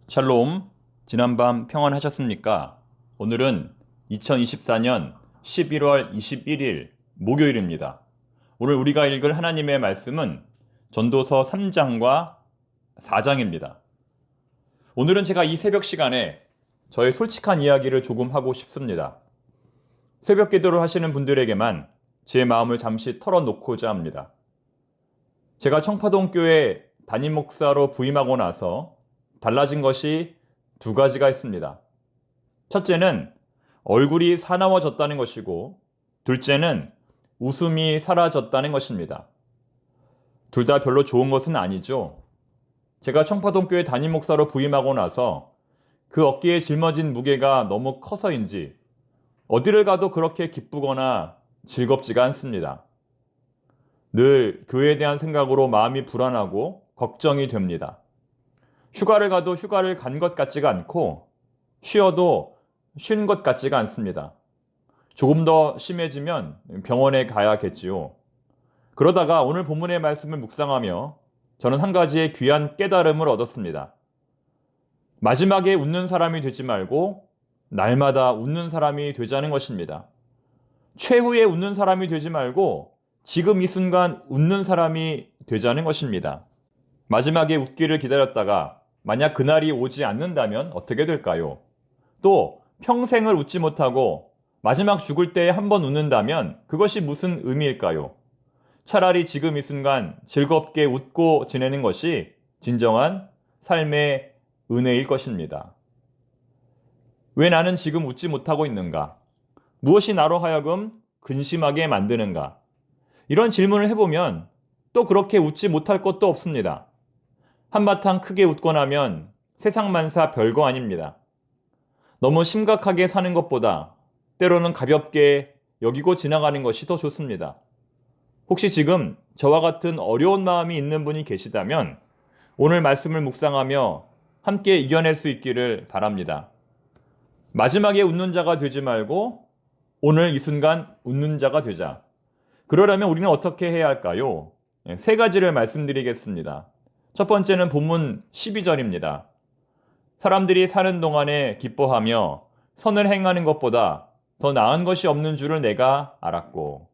샬롬, 지난밤 평안하셨습니까? 오늘은 2024년 11월 21일 목요일입니다. 오늘 우리가 읽을 하나님의 말씀은 전도서 3장과 4장입니다. 오늘은 제가 이 새벽 시간에 저의 솔직한 이야기를 조금 하고 싶습니다. 새벽 기도를 하시는 분들에게만 제 마음을 잠시 털어놓고자 합니다. 제가 청파동교회 담임 목사로 부임하고 나서 달라진 것이 두 가지가 있습니다. 첫째는 얼굴이 사나워졌다는 것이고, 둘째는 웃음이 사라졌다는 것입니다. 둘 다 별로 좋은 것은 아니죠. 제가 청파동교회 담임 목사로 부임하고 나서 그 어깨에 짊어진 무게가 너무 커서인지 어디를 가도 그렇게 기쁘거나 즐겁지가 않습니다. 늘 교회에 대한 생각으로 마음이 불안하고 걱정이 됩니다. 휴가를 가도 휴가를 간 것 같지가 않고 쉬어도 쉰 것 같지가 않습니다. 조금 더 심해지면 병원에 가야겠지요. 그러다가 오늘 본문의 말씀을 묵상하며 저는 한 가지의 귀한 깨달음을 얻었습니다. 마지막에 웃는 사람이 되지 말고 날마다 웃는 사람이 되자는 것입니다. 최후에 웃는 사람이 되지 말고 지금 이 순간 웃는 사람이 되자는 것입니다. 마지막에 웃기를 기다렸다가 만약 그날이 오지 않는다면 어떻게 될까요? 또 평생을 웃지 못하고 마지막 죽을 때에 한 번 웃는다면 그것이 무슨 의미일까요? 차라리 지금 이 순간 즐겁게 웃고 지내는 것이 진정한 삶의 은혜일 것입니다. 왜 나는 지금 웃지 못하고 있는가? 무엇이 나로 하여금 근심하게 만드는가? 이런 질문을 해보면 또 그렇게 웃지 못할 것도 없습니다. 한바탕 크게 웃고 나면 세상만사 별거 아닙니다. 너무 심각하게 사는 것보다 때로는 가볍게 여기고 지나가는 것이 더 좋습니다. 혹시 지금 저와 같은 어려운 마음이 있는 분이 계시다면 오늘 말씀을 묵상하며 함께 이겨낼 수 있기를 바랍니다. 마지막에 웃는 자가 되지 말고 오늘 이 순간 웃는 자가 되자. 그러려면 우리는 어떻게 해야 할까요? 세 가지를 말씀드리겠습니다. 첫 번째는 본문 12절입니다. 사람들이 사는 동안에 기뻐하며 선을 행하는 것보다 더 나은 것이 없는 줄을 내가 알았고.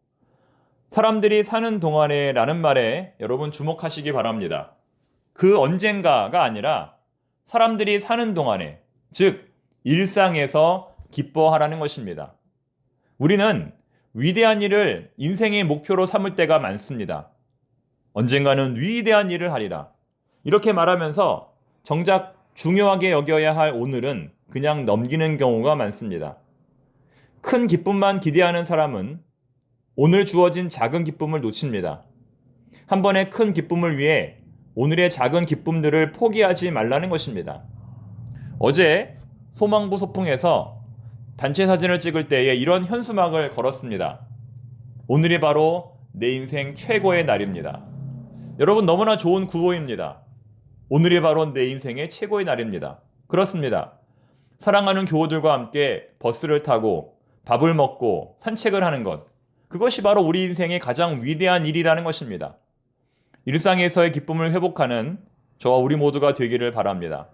사람들이 사는 동안에 라는 말에 여러분 주목하시기 바랍니다. 그 언젠가가 아니라 사람들이 사는 동안에, 즉 일상에서 기뻐하라는 것입니다. 우리는 위대한 일을 인생의 목표로 삼을 때가 많습니다. 언젠가는 위대한 일을 하리라. 이렇게 말하면서 정작 중요하게 여겨야 할 오늘은 그냥 넘기는 경우가 많습니다. 큰 기쁨만 기대하는 사람은 오늘 주어진 작은 기쁨을 놓칩니다. 한 번의 큰 기쁨을 위해 오늘의 작은 기쁨들을 포기하지 말라는 것입니다. 어제 소망부 소풍에서 단체 사진을 찍을 때에 이런 현수막을 걸었습니다. 오늘이 바로 내 인생 최고의 날입니다. 여러분 너무나 좋은 구호입니다. 오늘이 바로 내 인생의 최고의 날입니다. 그렇습니다. 사랑하는 교우들과 함께 버스를 타고 밥을 먹고 산책을 하는 것, 그것이 바로 우리 인생의 가장 위대한 일이라는 것입니다. 일상에서의 기쁨을 회복하는 저와 우리 모두가 되기를 바랍니다.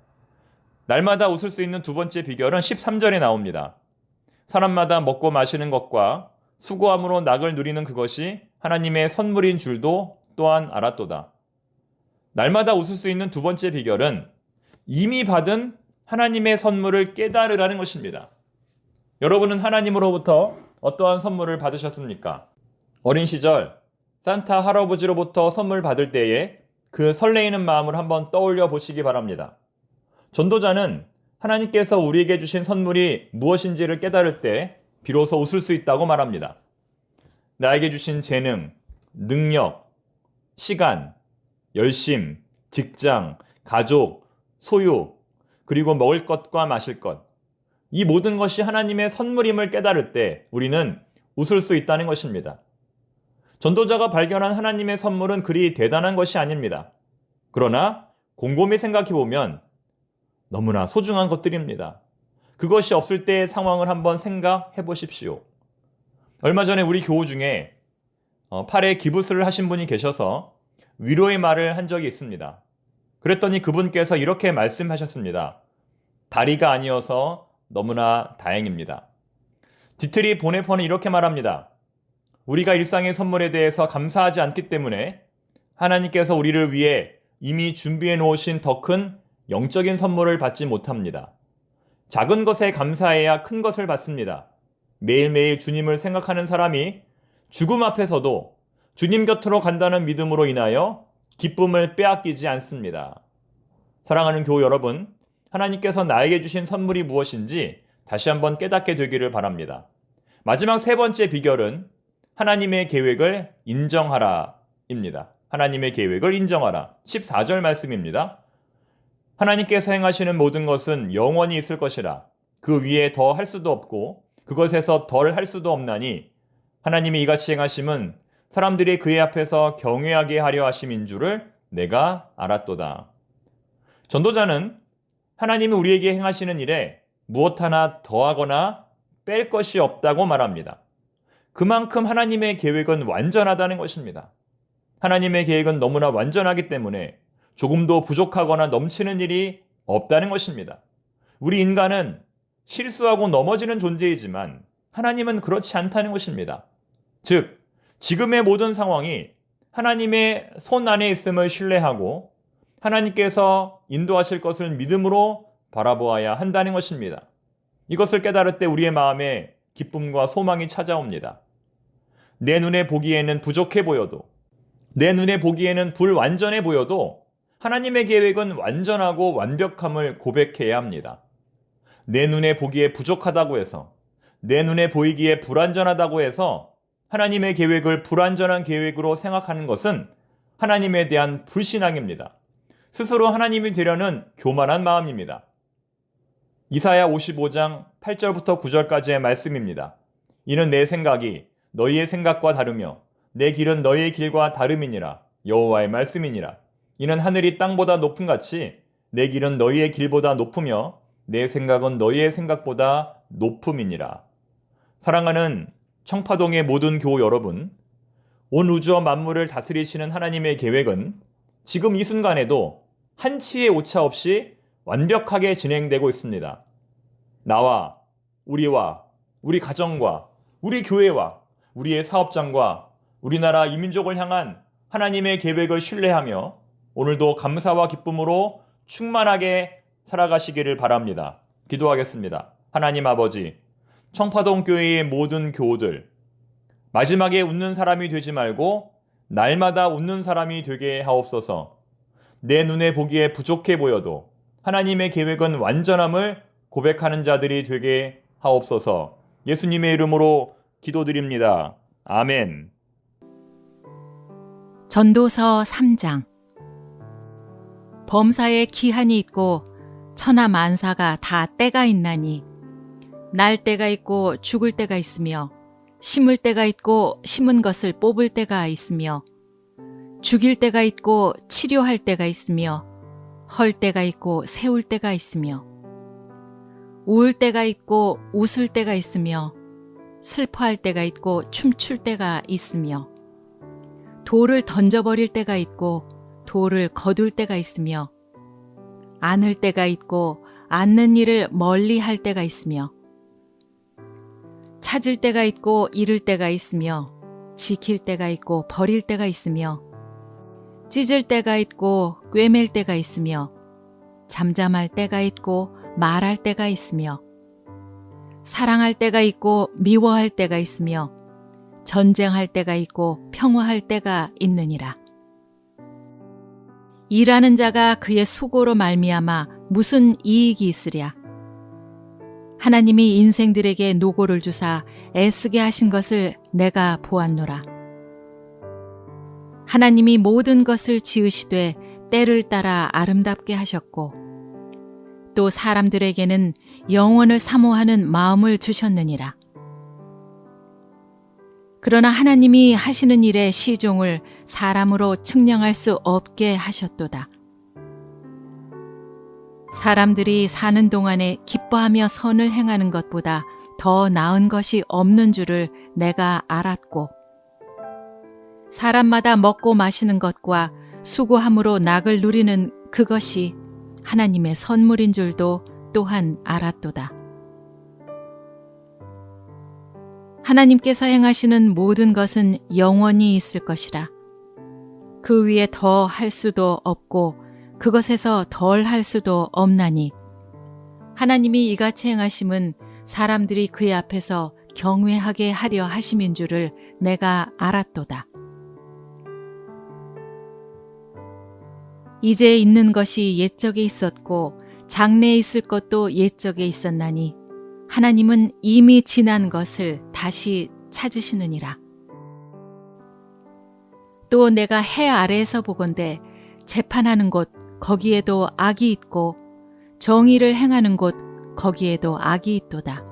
날마다 웃을 수 있는 두 번째 비결은 13절에 나옵니다. 사람마다 먹고 마시는 것과 수고함으로 낙을 누리는 그것이 하나님의 선물인 줄도 또한 알았도다. 날마다 웃을 수 있는 두 번째 비결은 이미 받은 하나님의 선물을 깨달으라는 것입니다. 여러분은 하나님으로부터 어떠한 선물을 받으셨습니까? 어린 시절 산타 할아버지로부터 선물 받을 때에 그 설레이는 마음을 한번 떠올려 보시기 바랍니다. 전도자는 하나님께서 우리에게 주신 선물이 무엇인지를 깨달을 때 비로소 웃을 수 있다고 말합니다. 나에게 주신 재능, 능력, 시간, 열심, 직장, 가족, 소유, 그리고 먹을 것과 마실 것. 이 모든 것이 하나님의 선물임을 깨달을 때 우리는 웃을 수 있다는 것입니다. 전도자가 발견한 하나님의 선물은 그리 대단한 것이 아닙니다. 그러나 곰곰이 생각해보면 너무나 소중한 것들입니다. 그것이 없을 때의 상황을 한번 생각해 보십시오. 얼마 전에 우리 교우 중에 팔에 기부스를 하신 분이 계셔서 위로의 말을 한 적이 있습니다. 그랬더니 그분께서 이렇게 말씀하셨습니다. 다리가 아니어서 너무나 다행입니다. 디트리 보네퍼는 이렇게 말합니다. 우리가 일상의 선물에 대해서 감사하지 않기 때문에 하나님께서 우리를 위해 이미 준비해 놓으신 더 큰 영적인 선물을 받지 못합니다. 작은 것에 감사해야 큰 것을 받습니다. 매일매일 주님을 생각하는 사람이 죽음 앞에서도 주님 곁으로 간다는 믿음으로 인하여 기쁨을 빼앗기지 않습니다. 사랑하는 교우 여러분, 하나님께서 나에게 주신 선물이 무엇인지 다시 한번 깨닫게 되기를 바랍니다. 마지막 세 번째 비결은 하나님의 계획을 인정하라입니다. 하나님의 계획을 인정하라. 14절 말씀입니다. 하나님께서 행하시는 모든 것은 영원히 있을 것이라. 그 위에 더 할 수도 없고 그것에서 덜 할 수도 없나니 하나님이 이같이 행하심은 사람들이 그의 앞에서 경외하게 하려 하심인 줄을 내가 알았도다. 전도자는 하나님이 우리에게 행하시는 일에 무엇 하나 더하거나 뺄 것이 없다고 말합니다. 그만큼 하나님의 계획은 완전하다는 것입니다. 하나님의 계획은 너무나 완전하기 때문에 조금도 부족하거나 넘치는 일이 없다는 것입니다. 우리 인간은 실수하고 넘어지는 존재이지만 하나님은 그렇지 않다는 것입니다. 즉, 지금의 모든 상황이 하나님의 손 안에 있음을 신뢰하고 하나님께서 인도하실 것을 믿음으로 바라보아야 한다는 것입니다. 이것을 깨달을 때 우리의 마음에 기쁨과 소망이 찾아옵니다. 내 눈에 보기에는 부족해 보여도, 내 눈에 보기에는 불완전해 보여도 하나님의 계획은 완전하고 완벽함을 고백해야 합니다. 내 눈에 보기에 부족하다고 해서, 내 눈에 보이기에 불완전하다고 해서 하나님의 계획을 불완전한 계획으로 생각하는 것은 하나님에 대한 불신앙입니다. 스스로 하나님이 되려는 교만한 마음입니다. 이사야 55장 8절부터 9절까지의 말씀입니다. 이는 내 생각이 너희의 생각과 다르며 내 길은 너희의 길과 다름이니라. 여호와의 말씀이니라. 이는 하늘이 땅보다 높음 같이 내 길은 너희의 길보다 높으며 내 생각은 너희의 생각보다 높음이니라. 사랑하는 청파동의 모든 교우 여러분, 온 우주와 만물을 다스리시는 하나님의 계획은 지금 이 순간에도 한치의 오차 없이 완벽하게 진행되고 있습니다. 나와, 우리와, 우리 가정과, 우리 교회와, 우리의 사업장과 우리나라 이민족을 향한 하나님의 계획을 신뢰하며 오늘도 감사와 기쁨으로 충만하게 살아가시기를 바랍니다. 기도하겠습니다. 하나님 아버지, 청파동 교회의 모든 교우들, 마지막에 웃는 사람이 되지 말고 날마다 웃는 사람이 되게 하옵소서. 내 눈에 보기에 부족해 보여도 하나님의 계획은 완전함을 고백하는 자들이 되게 하옵소서. 예수님의 이름으로 기도드립니다. 아멘. 전도서 3장. 범사에 기한이 있고 천하 만사가 다 때가 있나니 날 때가 있고 죽을 때가 있으며 심을 때가 있고 심은 것을 뽑을 때가 있으며 죽일 때가 있고 치료할 때가 있으며 헐 때가 있고 세울 때가 있으며 울 때가 있고 웃을 때가 있으며 슬퍼할 때가 있고 춤출 때가 있으며 돌을 던져버릴 때가 있고 돌을 거둘 때가 있으며 안을 때가 있고 않는 일을 멀리 할 때가 있으며 찾을 때가 있고 잃을 때가 있으며 지킬 때가 있고 버릴 때가 있으며 찢을 때가 있고 꿰맬 때가 있으며 잠잠할 때가 있고 말할 때가 있으며 사랑할 때가 있고 미워할 때가 있으며 전쟁할 때가 있고 평화할 때가 있느니라. 일하는 자가 그의 수고로 말미암아 무슨 이익이 있으랴. 하나님이 인생들에게 노고를 주사 애쓰게 하신 것을 내가 보았노라. 하나님이 모든 것을 지으시되 때를 따라 아름답게 하셨고 또 사람들에게는 영원을 사모하는 마음을 주셨느니라. 그러나 하나님이 하시는 일의 시종을 사람으로 측량할 수 없게 하셨도다. 사람들이 사는 동안에 기뻐하며 선을 행하는 것보다 더 나은 것이 없는 줄을 내가 알았고 사람마다 먹고 마시는 것과 수고함으로 낙을 누리는 그것이 하나님의 선물인 줄도 또한 알았도다. 하나님께서 행하시는 모든 것은 영원히 있을 것이라. 그 위에 더 할 수도 없고 그것에서 덜 할 수도 없나니 하나님이 이같이 행하심은 사람들이 그의 앞에서 경외하게 하려 하심인 줄을 내가 알았도다. 이제 있는 것이 옛적에 있었고 장래에 있을 것도 옛적에 있었나니 하나님은 이미 지난 것을 다시 찾으시느니라. 또 내가 해 아래에서 보건대 재판하는 곳 거기에도 악이 있고 정의를 행하는 곳 거기에도 악이 있도다.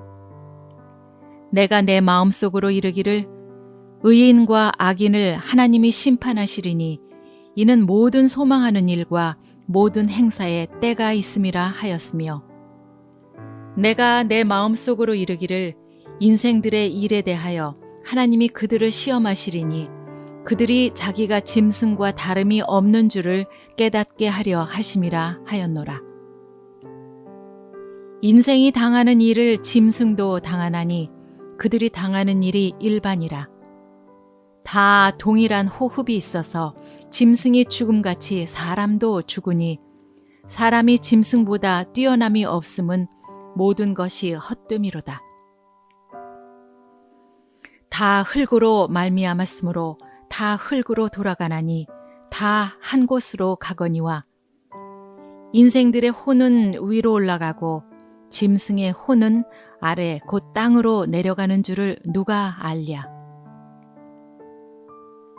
내가 내 마음속으로 이르기를 의인과 악인을 하나님이 심판하시리니 이는 모든 소망하는 일과 모든 행사에 때가 있음이라 하였으며 내가 내 마음속으로 이르기를 인생들의 일에 대하여 하나님이 그들을 시험하시리니 그들이 자기가 짐승과 다름이 없는 줄을 깨닫게 하려 하심이라 하였노라. 인생이 당하는 일을 짐승도 당하나니 그들이 당하는 일이 일반이라. 다 동일한 호흡이 있어서 짐승이 죽음같이 사람도 죽으니 사람이 짐승보다 뛰어남이 없음은 모든 것이 헛됨이로다. 다 흙으로 말미암았으므로 다 흙으로 돌아가나니 다 한 곳으로 가거니와 인생들의 혼은 위로 올라가고 짐승의 혼은 아래 곧 땅으로 내려가는 줄을 누가 알랴.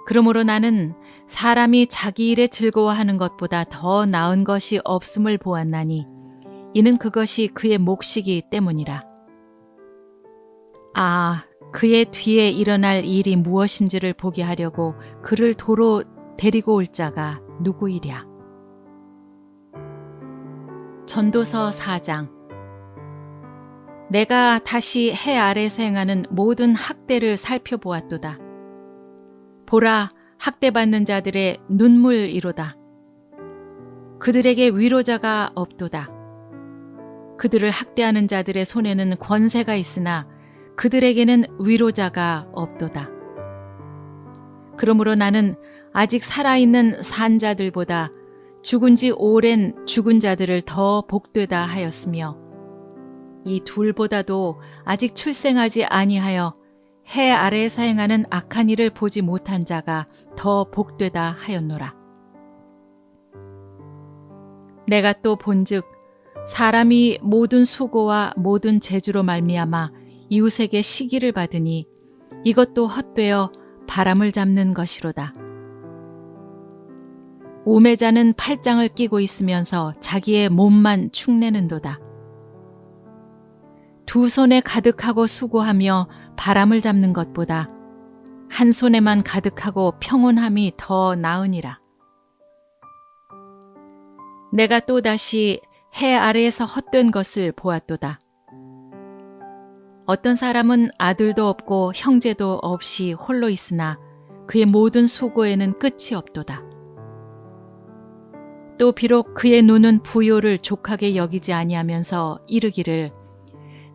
그러므로 나는 사람이 자기 일에 즐거워하는 것보다 더 나은 것이 없음을 보았나니 이는 그것이 그의 몫이기 때문이라. 아, 그의 뒤에 일어날 일이 무엇인지를 보게 하려고 그를 도로 데리고 올 자가 누구이랴. 전도서 4장. 내가 다시 해 아래에서 행하는 모든 학대를 살펴보았도다. 보라, 학대받는 자들의 눈물이로다. 그들에게 위로자가 없도다. 그들을 학대하는 자들의 손에는 권세가 있으나 그들에게는 위로자가 없도다. 그러므로 나는 아직 살아있는 산자들보다 죽은 지 오랜 죽은 자들을 더 복되다 하였으며 이 둘보다도 아직 출생하지 아니하여 해 아래에서 행하는 악한 일을 보지 못한 자가 더 복되다 하였노라. 내가 또 본즉 사람이 모든 수고와 모든 재주로 말미암아 이웃에게 시기를 받으니 이것도 헛되어 바람을 잡는 것이로다. 우매자는 팔짱을 끼고 있으면서 자기의 몸만 축내는도다. 두 손에 가득하고 수고하며 바람을 잡는 것보다 한 손에만 가득하고 평온함이 더 나으니라. 내가 또다시 해 아래에서 헛된 것을 보았도다. 어떤 사람은 아들도 없고 형제도 없이 홀로 있으나 그의 모든 수고에는 끝이 없도다. 또 비록 그의 눈은 부요를 족하게 여기지 아니하면서 이르기를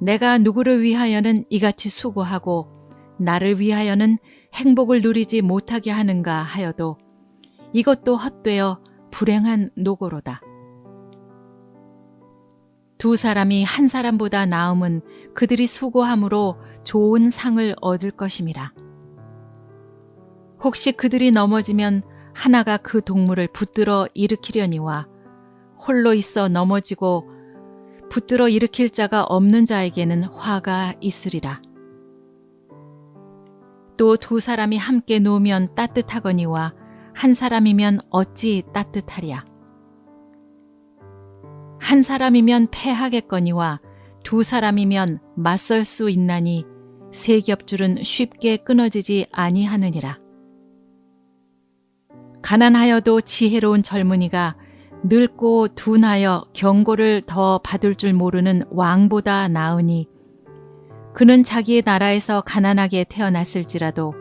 내가 누구를 위하여는 이같이 수고하고 나를 위하여는 행복을 누리지 못하게 하는가 하여도 이것도 헛되어 불행한 노고로다. 두 사람이 한 사람보다 나음은 그들이 수고함으로 좋은 상을 얻을 것임이라. 혹시 그들이 넘어지면 하나가 그 동물을 붙들어 일으키려니와 홀로 있어 넘어지고 붙들어 일으킬 자가 없는 자에게는 화가 있으리라. 또 두 사람이 함께 누우면 따뜻하거니와 한 사람이면 어찌 따뜻하랴. 한 사람이면 패하겠거니와 두 사람이면 맞설 수 있나니 세 겹줄은 쉽게 끊어지지 아니하느니라. 가난하여도 지혜로운 젊은이가 늙고 둔하여 경고를 더 받을 줄 모르는 왕보다 나으니 그는 자기의 나라에서 가난하게 태어났을지라도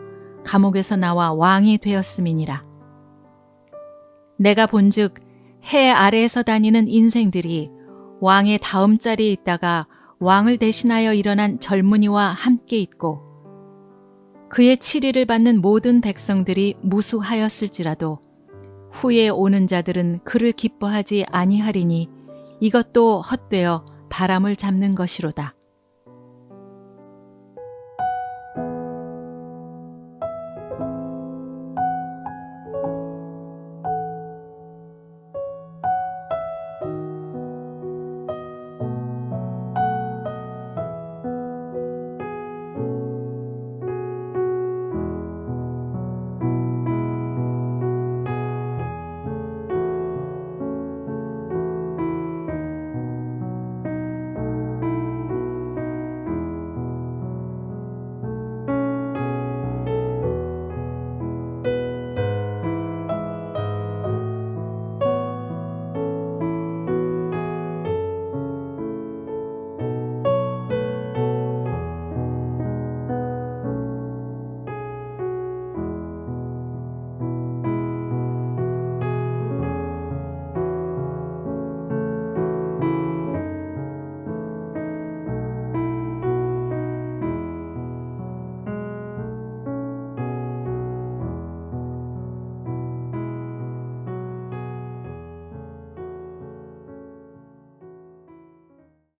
감옥에서 나와 왕이 되었음이니라. 내가 본즉 해 아래에서 다니는 인생들이 왕의 다음 자리에 있다가 왕을 대신하여 일어난 젊은이와 함께 있고 그의 치리를 받는 모든 백성들이 무수하였을지라도 후에 오는 자들은 그를 기뻐하지 아니하리니 이것도 헛되어 바람을 잡는 것이로다.